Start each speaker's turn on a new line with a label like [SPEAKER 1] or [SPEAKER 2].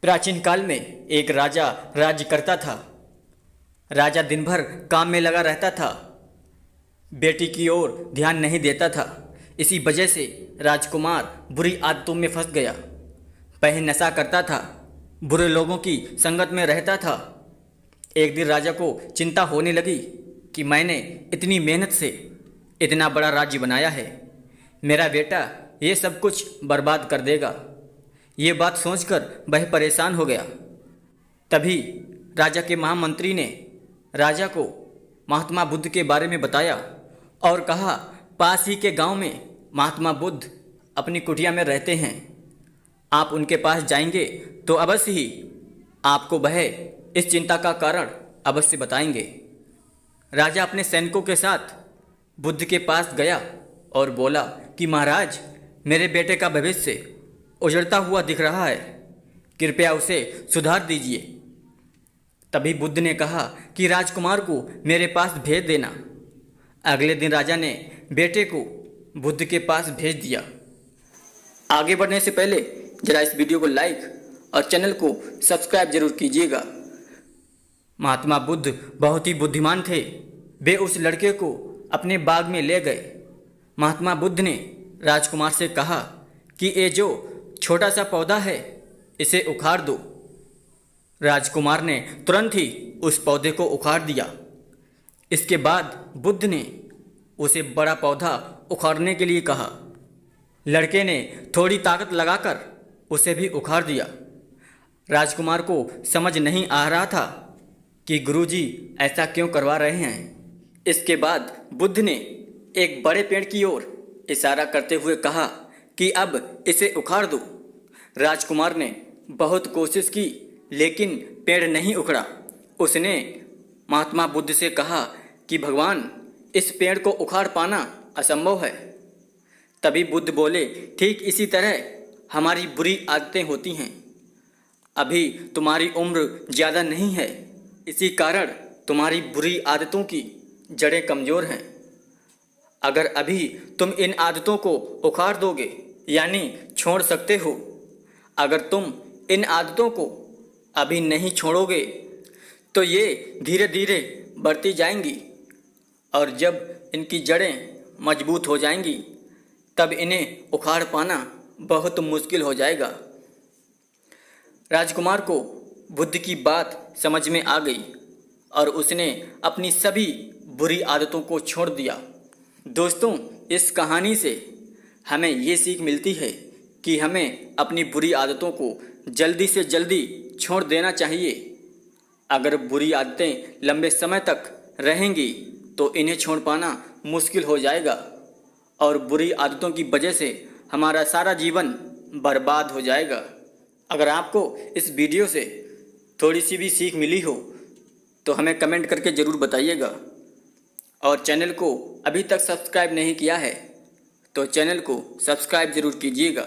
[SPEAKER 1] प्राचीन काल में एक राजा राज्य करता था। राजा दिन भर काम में लगा रहता था, बेटी की ओर ध्यान नहीं देता था। इसी वजह से राजकुमार बुरी आदतों में फंस गया। पहले नशा करता था, बुरे लोगों की संगत में रहता था। एक दिन राजा को चिंता होने लगी कि मैंने इतनी मेहनत से इतना बड़ा राज्य बनाया है, मेरा बेटा ये सब कुछ बर्बाद कर देगा। ये बात सोचकर वह परेशान हो गया। तभी राजा के महामंत्री ने राजा को महात्मा बुद्ध के बारे में बताया और कहा, पास ही के गांव में महात्मा बुद्ध अपनी कुटिया में रहते हैं। आप उनके पास जाएंगे तो अवश्य ही आपको वह इस चिंता का कारण अवश्य बताएंगे। राजा अपने सैनिकों के साथ बुद्ध के पास गया और बोला कि महाराज, मेरे बेटे का भविष्य उजड़ता हुआ दिख रहा है, कृपया उसे सुधार दीजिए। तभी बुद्ध ने कहा कि राजकुमार को मेरे पास भेज देना। अगले दिन राजा ने बेटे को बुद्ध के पास भेज दिया। आगे बढ़ने से पहले जरा इस वीडियो को लाइक और चैनल को सब्सक्राइब जरूर कीजिएगा। महात्मा बुद्ध बहुत ही बुद्धिमान थे। वे उस लड़के को अपने बाग में ले गए। महात्मा बुद्ध ने राजकुमार से कहा कि ये जो छोटा सा पौधा है, इसे उखाड़ दो। राजकुमार ने तुरंत ही उस पौधे को उखाड़ दिया। इसके बाद बुद्ध ने उसे बड़ा पौधा उखाड़ने के लिए कहा। लड़के ने थोड़ी ताकत लगाकर उसे भी उखाड़ दिया। राजकुमार को समझ नहीं आ रहा था कि गुरुजी ऐसा क्यों करवा रहे हैं। इसके बाद बुद्ध ने एक बड़े पेड़ की ओर इशारा करते हुए कहा कि अब इसे उखाड़ दो। राजकुमार ने बहुत कोशिश की, लेकिन पेड़ नहीं उखड़ा। उसने महात्मा बुद्ध से कहा कि भगवान, इस पेड़ को उखाड़ पाना असंभव है। तभी बुद्ध बोले, ठीक इसी तरह हमारी बुरी आदतें होती हैं। अभी तुम्हारी उम्र ज़्यादा नहीं है, इसी कारण तुम्हारी बुरी आदतों की जड़ें कमज़ोर हैं। अगर अभी तुम इन आदतों को उखाड़ दोगे, यानी छोड़ सकते हो। अगर तुम इन आदतों को अभी नहीं छोड़ोगे तो ये धीरे धीरे बढ़ती जाएंगी, और जब इनकी जड़ें मजबूत हो जाएंगी तब इन्हें उखाड़ पाना बहुत मुश्किल हो जाएगा। राजकुमार को बुद्ध की बात समझ में आ गई और उसने अपनी सभी बुरी आदतों को छोड़ दिया। दोस्तों, इस कहानी से हमें ये सीख मिलती है कि हमें अपनी बुरी आदतों को जल्दी से जल्दी छोड़ देना चाहिए। अगर बुरी आदतें लंबे समय तक रहेंगी तो इन्हें छोड़ पाना मुश्किल हो जाएगा और बुरी आदतों की वजह से हमारा सारा जीवन बर्बाद हो जाएगा। अगर आपको इस वीडियो से थोड़ी सी भी सीख मिली हो तो हमें कमेंट करके ज़रूर बताइएगा। और चैनल को अभी तक सब्सक्राइब नहीं किया है तो चैनल को सब्सक्राइब ज़रूर कीजिएगा।